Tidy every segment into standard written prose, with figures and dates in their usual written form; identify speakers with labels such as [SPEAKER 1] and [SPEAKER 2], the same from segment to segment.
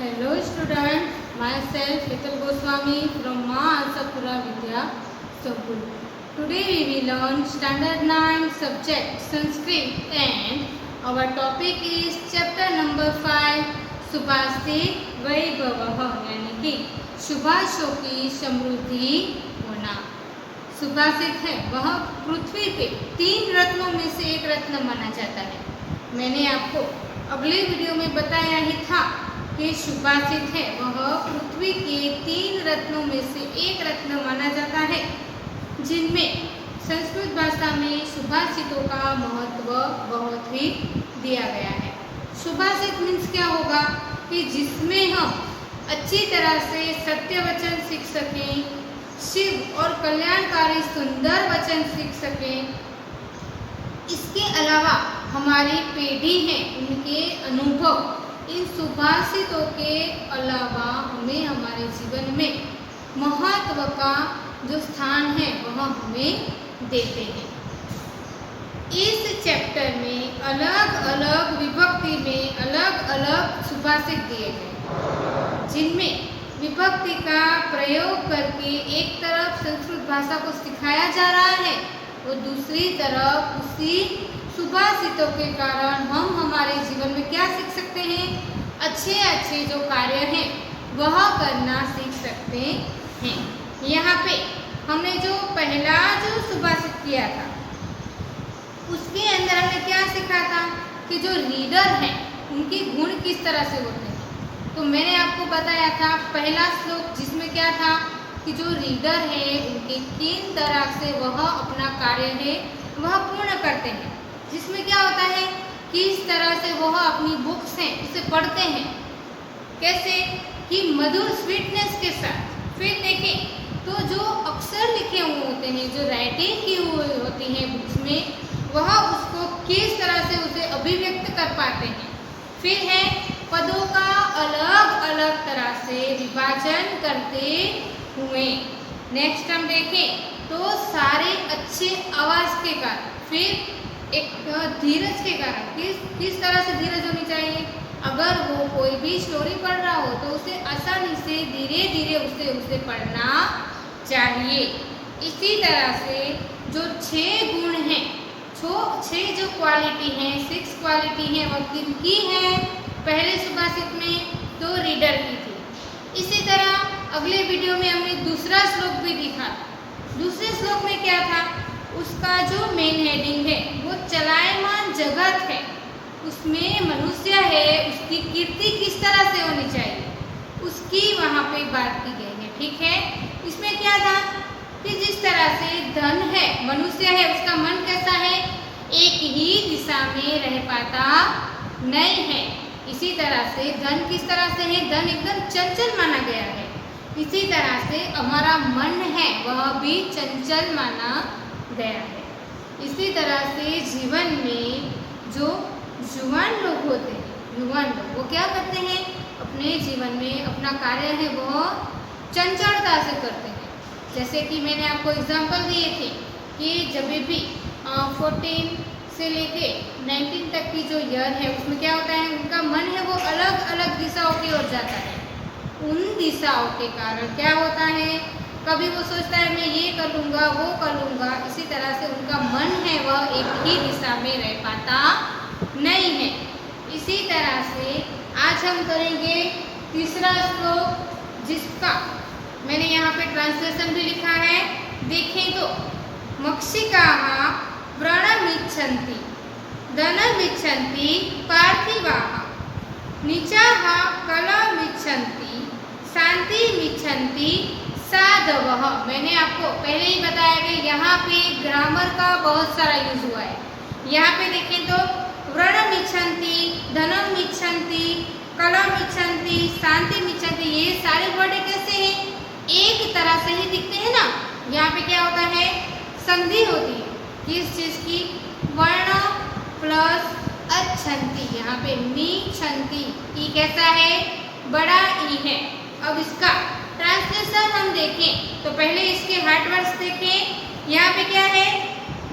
[SPEAKER 1] Hello student, myself Hetal Goswami from Ma Asapura Vidya School. Today we will learn standard 9 subject Sanskrit and our topic is chapter number 5 सुभाषित वैभवः यानी कि सुभाषों की समृद्धि होना। सुभाषित है वह पृथ्वी पे 3 रत्नों में से एक रत्न माना जाता है। मैंने आपको अगले वीडियो में बताया ही था कि सुभाषित है वह पृथ्वी के 3 रत्नों में से एक रत्न माना जाता है, जिनमें संस्कृत भाषा में सुभाषितों का महत्व बहुत ही दिया गया है। सुभाषित मीन्स क्या होगा कि जिसमें हम अच्छी तरह से सत्य वचन सीख सकें, शिव और कल्याणकारी सुंदर वचन सीख सकें। इसके अलावा हमारी पीढ़ी है उनके अनुभव, इन सुभाषितों के अलावा हमें हमारे जीवन में महत्व का जो स्थान है वह हमें देते हैं। इस चैप्टर में अलग अलग विभक्ति में अलग अलग सुभाषित दिए गए, जिनमें विभक्ति का प्रयोग करके एक तरफ संस्कृत भाषा को सिखाया जा रहा है और दूसरी तरफ उसी सुभाषितों के कारण हम हमारे जीवन में क्या सीख सकते हैं, अच्छे अच्छे जो कार्य हैं वह करना सीख सकते हैं। यहाँ पे हमने जो पहला जो सुभाषित किया था उसके अंदर हमने क्या सीखा था कि जो रीडर हैं उनके गुण किस तरह से होते हैं। तो मैंने आपको बताया था पहला श्लोक जिसमें क्या था कि जो रीडर है उनके किन तरह से वह अपना कार्य है वह पूर्ण करते हैं, जिसमें क्या होता है किस तरह से वह अपनी बुक्स हैं उसे पढ़ते हैं, कैसे कि मधुर स्वीटनेस के साथ। फिर देखें तो जो अक्षर लिखे हुए होते हैं, जो राइटिंग की हुई होती है बुक्स में, वह उसको किस तरह से उसे अभिव्यक्त कर पाते हैं। फिर है पदों का अलग अलग तरह से विभाजन करते हुए। नेक्स्ट हम देखें तो सारे अच्छे आवाज़ के कारण, फिर एक धीरज के कारण, किस तरह से धीरज होनी चाहिए। अगर वो कोई भी स्टोरी पढ़ रहा हो तो उसे आसानी से धीरे धीरे उसे पढ़ना चाहिए। इसी तरह से जो 6 गुण हैं, 6 जो क्वालिटी हैं, 6 क्वालिटी हैं, वह किनकी है पहले सुभाषित में तो रीडर की थी। इसी तरह अगले वीडियो में हमने दूसरा श्लोक भी देखा। दूसरे श्लोक में क्या था, उसका जो मेन हेडिंग है वो चलायमान जगत है, उसमें मनुष्य है उसकी कीर्ति किस तरह से होनी चाहिए उसकी वहाँ पे बात की गई है। ठीक है, इसमें क्या था कि जिस तरह से धन है, मनुष्य है, उसका मन कैसा है, एक ही दिशा में रह पाता नहीं है। इसी तरह से धन किस तरह से है, धन एकदम चंचल माना गया है। इसी तरह से हमारा मन है वह भी चंचल माना गया है। इसी तरह से जीवन में जो युवान लोग होते हैं, युवान लोग वो क्या करते हैं, अपने जीवन में अपना कार्य है वो चंचलता से करते हैं। जैसे कि मैंने आपको एग्जांपल दिए थे कि जब भी 14 से लेके 19 तक की जो ईयर है उसमें क्या होता है, उनका मन है वो अलग अलग दिशाओं की ओर जाता है। उन दिशाओं के कारण क्या होता है, कभी वो सोचता है मैं ये कर लूँगा वो कर लूँगा, इसी तरह से उनका मन है वह एक ही दिशा में रह पाता नहीं है। इसी तरह से आज हम करेंगे तीसरा श्लोक, जिसका मैंने यहाँ पे ट्रांसलेशन भी लिखा है। देखें तो मक्षिकाः व्रणमिच्छन्ति धनमिच्छन्ति पार्थिवाः नीचाः कलमिच्छन्ति शान्तिमिच्छन्ति साधवः। मैंने आपको पहले ही बताया कि यहाँ पे ग्रामर का बहुत सारा यूज हुआ है। यहाँ पे देखें तो व्रणमिच्छन्ति, धनमिच्छन्ति, कलमिच्छन्ति, शान्तिमिच्छन्ति, ये सारे वर्ड कैसे हैं, एक तरह से ही दिखते हैं ना। यहाँ पे क्या होता है, संधि होती है किस चीज़ की, वर्ण प्लस अच्छन्ति, यहाँ पे मीच्छन्ति, ई कैसा है, बड़ा ई है। अब इसका ट्रांसलेशन हम देखें तो पहले इसके हार्ड वर्ड्स देखें। यहाँ पे क्या है,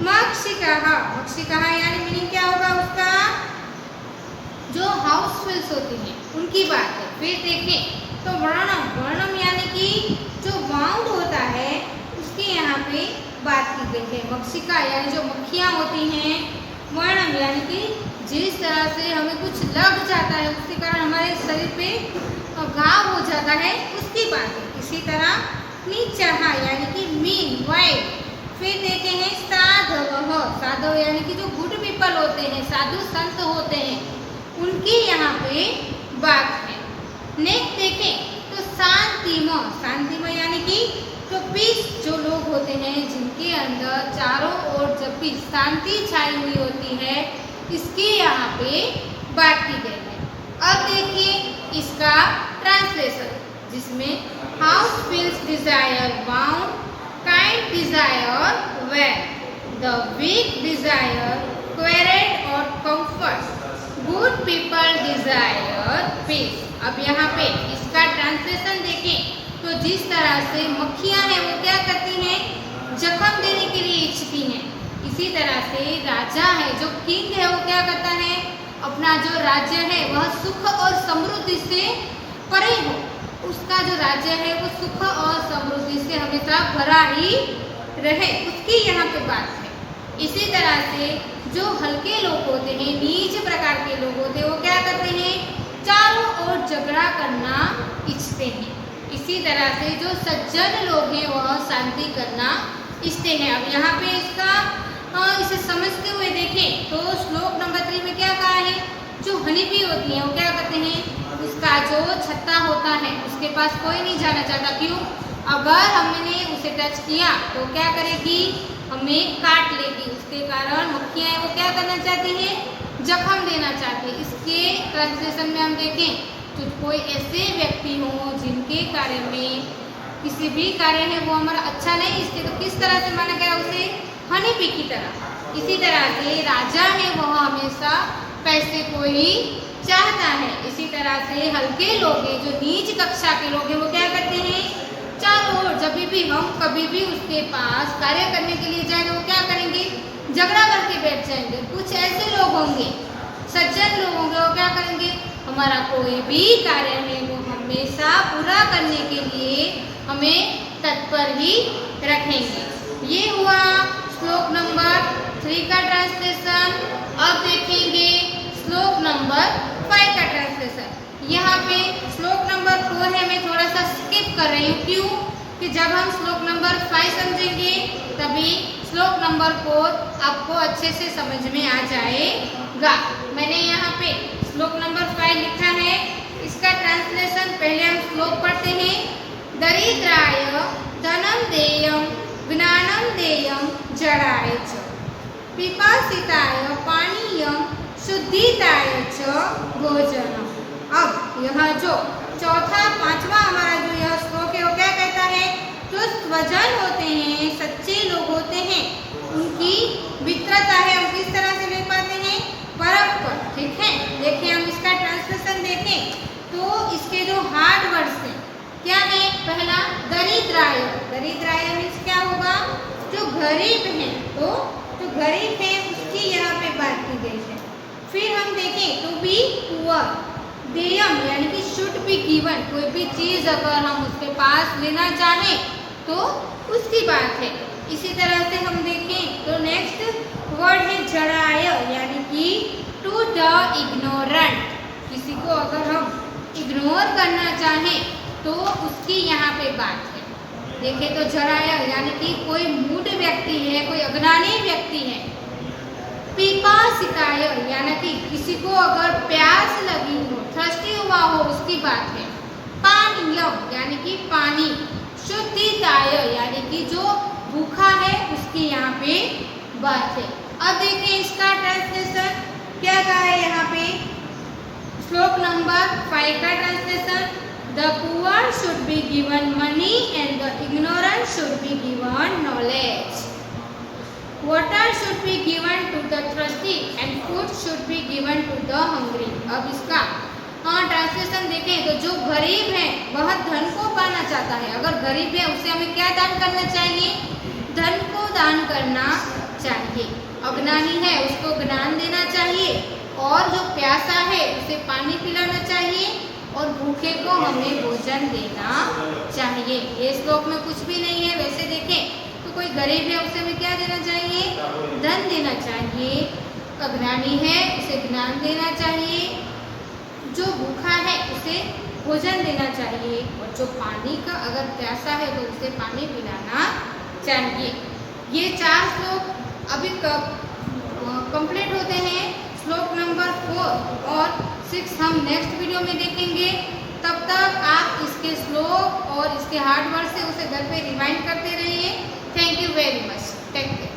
[SPEAKER 1] मक्षिकाः, मक्षिकाः यानी मीनिंग क्या होगा उसका, जो हाउसफुल्स होती हैं उनकी बात है। फिर देखें तो वर्णम, वर्णम यानी कि जो बाउंड होता है उसके यहाँ पे बात की गई है। मक्षिका यानी जो मक्खियाँ होती हैं, वर्णम यानी कि जिस तरह से हमें कुछ लग जाता है उसके कारण हमारे शरीर पे घाव हो जाता है उसकी बात है। इसी तरह नीचहा यानी कि मीन, वाइड। फिर देते हैं साधव, साधव यानी कि जो गुड पीपल होते हैं, साधु संत होते हैं, उनकी यहाँ पे बात है। नेक्स्ट देखें तो शांतिम, शांतिम यानी कि जो पीस जो लोग होते हैं जिनके अंदर चारों ओर जब भी शांति छाई हुई होती है, इसके यहाँ पे बात की गई है। अब देखिए इसका ट्रांसलेशन, जिसमें house feels desire bound, kind desire well, the weak desire quarrelled और comfort, good people desire peace. अब यहाँ पे इसका ट्रांसलेशन देखें तो जिस तरह से मक्खियाँ हैं वो क्या करती हैं, जख्म देने के लिए इच्छती हैं, इसी तरह से राजा है जो किंग है वो क्या करता है, अपना जो राज्य है वह सुख और समृद्धि से परे हो, उसका जो राज्य है वो सुख और समृद्धि से हमेशा भरा ही रहे, उसकी यहाँ पे बात है। इसी तरह से जो हल्के लोग होते हैं, नीच प्रकार के लोग होते हैं, वो क्या करते हैं, चारों ओर झगड़ा करना इच्छते हैं। इसी तरह से जो सज्जन लोग हैं वह शांति करना इच्छते हैं। अब यहाँ पे इसका इसे समझते हुए देखें तो श्लोक नंबर 3 में क्या कहा है, जो हनी बी होती है वो क्या करते हैं, उसका जो छत्ता होता है उसके पास कोई नहीं जाना चाहता। क्यों? अगर हमने उसे टच किया तो क्या करेगी, हमें काट लेगी। उसके कारण मक्खियाँ वो क्या करना चाहती हैं, जख्म देना चाहती है। इसके ट्रांसलेशन में हम देखें तो कोई ऐसे व्यक्ति हो जिनके कार्य में किसी भी कार्य है वो हमारा अच्छा नहीं, इसके तो किस तरह से माना गया, उसे हनी बी की तरह। इसी तरह से राजा है वह हमेशा पैसे को ही चाहता है। इसी तरह से हल्के लोग हैं, जो नीच कक्षा के लोग हैं, वो क्या करते हैं, चारों ओर जब भी हम कभी भी उसके पास कार्य करने के लिए जाएंगे वो क्या करेंगे, झगड़ा करके बैठ जाएंगे। कुछ ऐसे लोग होंगे, सज्जन लोग होंगे, वो क्या करेंगे, हमारा कोई भी कार्य है वो हमेशा पूरा करने के लिए हमें तत्पर ही रखेंगे। ये हुआ श्लोक नंबर 3 का ट्रांसलेशन। अब देखेंगे श्लोक नंबर 5 का ट्रांसलेशन। यहाँ पे श्लोक नंबर 4 है, मैं थोड़ा सा स्किप कर रही हूँ। क्यों? कि जब हम श्लोक नंबर 5 समझेंगे तभी श्लोक नंबर 4 आपको अच्छे से समझ में आ जाएगा। मैंने यहाँ पे श्लोक नंबर 5 लिखा है, इसका ट्रांसलेशन पहले हम श्लोक पढ़ते हैं। दरिद्राय धनम देयम ज्ञानम देयम जड़ाय च, पिपासिताय पानीयम शुद्धिताय च भोजनम। अब यह जो चौथा पांचवा हमारा जो यह श्लोक है वो क्या कहता है, जो स्वजन होते हैं, सच्चे लोग होते हैं, उनकी मित्रता है हम किस तरह से ले पाते हैं, परस्पर। ठीक है, देखिए हम इसका ट्रांसलेशन देखें तो इसके जो हार्ड वर्ड्स हैं क्या है, पहला दरिद्राय, दरिद्राय मीन्स क्या होगा, जो गरीब है, तो जो गरीब है उसकी यहाँ पे बात की गई है। फिर हम देखें तो बी पुअर, देयम यानी कि शुड बी गिवन, कोई भी चीज़ अगर हम उसके पास लेना चाहें तो उसकी बात है। इसी तरह से हम देखें तो नेक्स्ट वर्ड है जड़ाय यानी कि टू द इग्नोरेंट, किसी को अगर हम इग्नोर करना चाहें तो उसकी यहाँ पे बात है। देखें तो जड़ाय यानी कि कोई मूढ़ व्यक्ति है, कोई अज्ञानी व्यक्ति है। पिपासिताय यानी कि किसी को अगर प्यास लगी हो, थर्स्टी हुआ हो, उसकी बात है। पानीयम यानी कि पानी। शुद्धिताय यानी कि जो भूखा है उसकी यहाँ पे बात है। अब देखिए इसका ट्रांसलेशन क्या कहा है यहाँ पे, श्लोक नंबर 5 का translation. The poor should be given money and the ignorant should be given knowledge. Water should be given to the thirsty and food should be given to the hungry. अब इसका translation देखें तो जो गरीब है वह धन को पाना चाहता है। अगर गरीब है उसे हमें क्या दान करना चाहिए, धन को दान करना चाहिए। अज्ञानी है उसको ज्ञान देना चाहिए, और जो प्यासा है उसे पानी पिलाना चाहिए, और भूखे को हमें भोजन देना चाहिए। ये श्लोक में कुछ भी नहीं है। वैसे देखें तो कोई गरीब है उसे हमें क्या देना चाहिए? धन देना चाहिए। अज्ञानी है उसे ज्ञान देना चाहिए। जो भूखा है उसे भोजन देना चाहिए और जो पानी का अगर प्यासा है तो उसे पानी पिलाना चाहिए। ये 4 श्लोक अभी कंप्लीट होते हैं। श्लोक नंबर 4 और 6 हम नेक्स्ट वीडियो में देखेंगे। तब तक आप इसके श्लोक और इसके हार्ड वर्ड से उसे घर पे रिवाइंड करते रहिए। Thank you very much. Take care.